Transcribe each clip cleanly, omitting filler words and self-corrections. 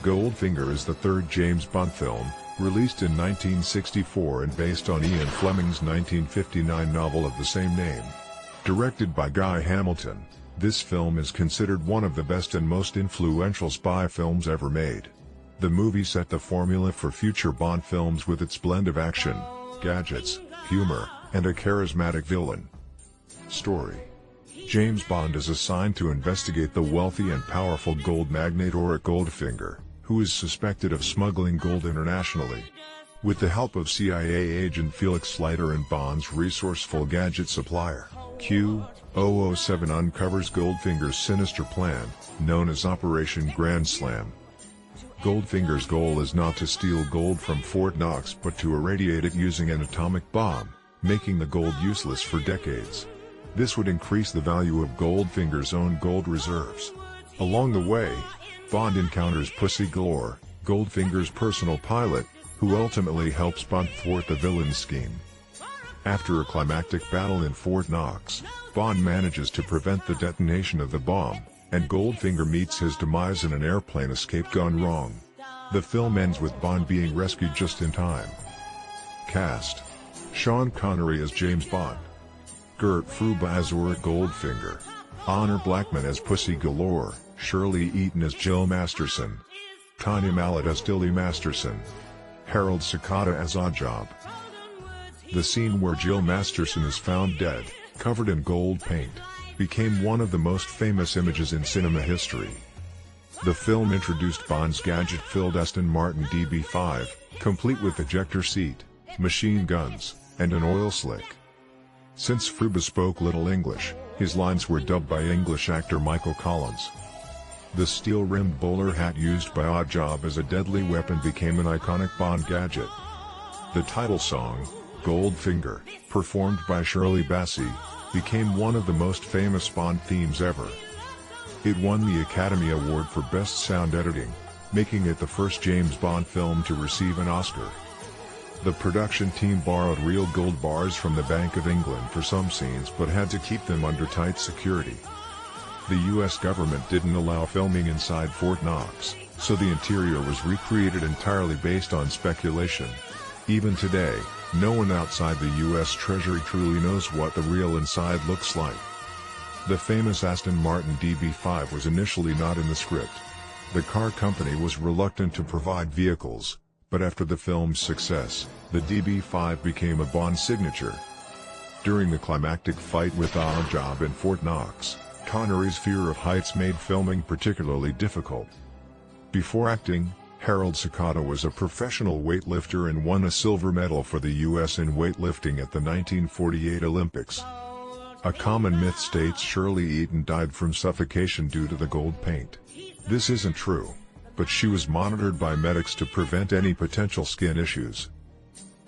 Goldfinger is the third James Bond film, released in 1964 and based on Ian Fleming's 1959 novel of the same name. Directed by Guy Hamilton, this film is considered one of the best and most influential spy films ever made. The movie set the formula for future Bond films with its blend of action, gadgets, humor, and a charismatic villain. Story: James Bond is assigned to investigate the wealthy and powerful gold magnate Auric Goldfinger, who is suspected of smuggling gold internationally. With the help of CIA agent Felix Leiter and Bond's resourceful gadget supplier, Q-007 uncovers Goldfinger's sinister plan, known as Operation Grand Slam. Goldfinger's goal is not to steal gold from Fort Knox but to irradiate it using an atomic bomb, making the gold useless for decades. This would increase the value of Goldfinger's own gold reserves. Along the way, Bond encounters Pussy Galore, Goldfinger's personal pilot, who ultimately helps Bond thwart the villain's scheme. After a climactic battle in Fort Knox, Bond manages to prevent the detonation of the bomb, and Goldfinger meets his demise in an airplane escape gone wrong. The film ends with Bond being rescued just in time. Cast: Sean Connery as James Bond, Gert Fruba as Auric Goldfinger, Honor Blackman as Pussy Galore, Shirley Eaton as Jill Masterson, Tanya Mallet as Dilly Masterson, Harold Sakata as Oddjob. The scene where Jill Masterson is found dead, covered in gold paint, became one of the most famous images in cinema history. The film introduced Bond's gadget-filled Aston Martin DB5, complete with ejector seat, machine guns, and an oil slick. Since Fruba spoke little English, his lines were dubbed by English actor Michael Collins. The steel-rimmed bowler hat used by Oddjob as a deadly weapon became an iconic Bond gadget. The title song, Goldfinger, performed by Shirley Bassey, became one of the most famous Bond themes ever. It won the Academy Award for Best Sound Editing, making it the first James Bond film to receive an Oscar. The production team borrowed real gold bars from the Bank of England for some scenes but had to keep them under tight security. The US government didn't allow filming inside Fort Knox, so the interior was recreated entirely based on speculation. Even today, no one outside the US Treasury truly knows what the real inside looks like. The famous Aston Martin DB5 was initially not in the script. The car company was reluctant to provide vehicles, but after the film's success, the DB5 became a Bond signature. During the climactic fight with Oddjob in Fort Knox, Connery's fear of heights made filming particularly difficult. Before acting, Harold Sakata was a professional weightlifter and won a silver medal for the US in weightlifting at the 1948 Olympics. A common myth states Shirley Eaton died from suffocation due to the gold paint. This isn't true, but she was monitored by medics to prevent any potential skin issues.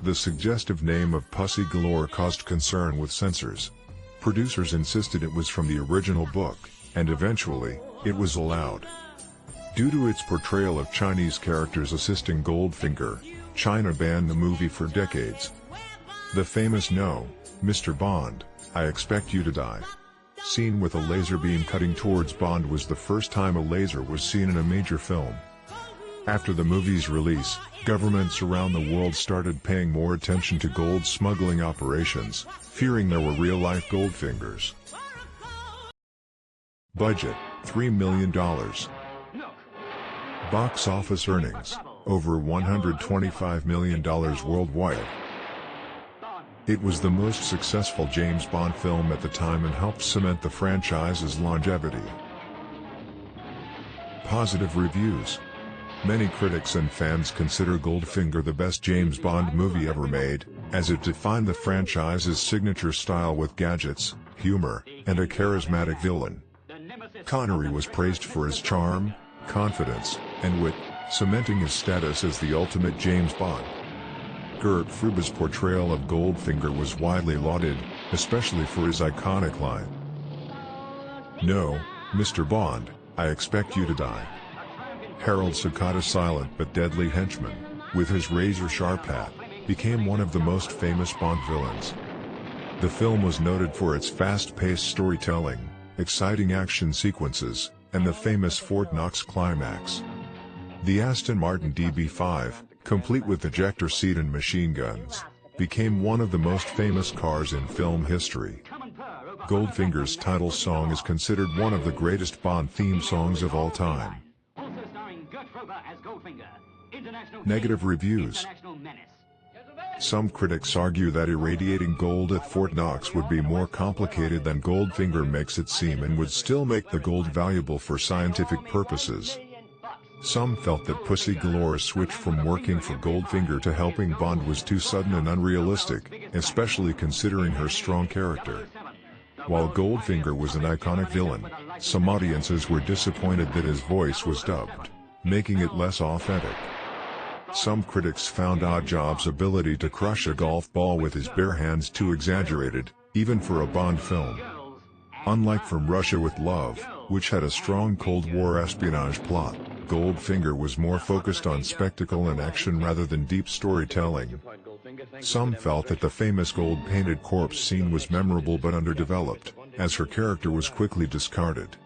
The suggestive name of Pussy Galore caused concern with censors. Producers insisted it was from the original book, and eventually, it was allowed. Due to its portrayal of Chinese characters assisting Goldfinger, China banned the movie for decades. The famous "No, Mr. Bond, I expect you to die" scene with a laser beam cutting towards Bond was the first time a laser was seen in a major film. After the movie's release, governments around the world started paying more attention to gold smuggling operations, fearing there were real-life Goldfingers. Budget: $3 million. Box office earnings: over $125 million worldwide. It was the most successful James Bond film at the time and helped cement the franchise's longevity. Positive reviews. Many critics and fans consider Goldfinger the best James Bond movie ever made, as it defined the franchise's signature style with gadgets, humor, and a charismatic villain. Connery was praised for his charm, confidence, and wit, cementing his status as the ultimate James Bond. Gert Fruba's portrayal of Goldfinger was widely lauded, especially for his iconic line, "No, Mr. Bond, I expect you to die." Harold Sakata's silent but deadly henchman, with his razor-sharp hat, became one of the most famous Bond villains. The film was noted for its fast-paced storytelling, exciting action sequences, and the famous Fort Knox climax. The Aston Martin DB5, complete with ejector seat and machine guns, became one of the most famous cars in film history. Goldfinger's title song is considered one of the greatest Bond theme songs of all time. Negative reviews. Some critics argue that irradiating gold at Fort Knox would be more complicated than Goldfinger makes it seem and would still make the gold valuable for scientific purposes. Some felt that Pussy Galore's switch from working for Goldfinger to helping Bond was too sudden and unrealistic, especially considering her strong character. While Goldfinger was an iconic villain, some audiences were disappointed that his voice was dubbed, making it less authentic. Some critics found Oddjob's ability to crush a golf ball with his bare hands too exaggerated, even for a Bond film. Unlike From Russia with Love, which had a strong Cold War espionage plot, Goldfinger was more focused on spectacle and action rather than deep storytelling. Some felt that the famous gold-painted corpse scene was memorable but underdeveloped, as her character was quickly discarded.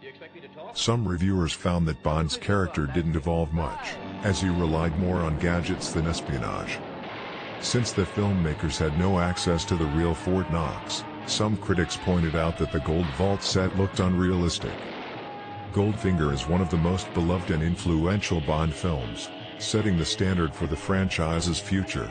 Some reviewers found that Bond's character didn't evolve much, as he relied more on gadgets than espionage. Since the filmmakers had no access to the real Fort Knox, some critics pointed out that the Gold Vault set looked unrealistic. Goldfinger is one of the most beloved and influential Bond films, setting the standard for the franchise's future.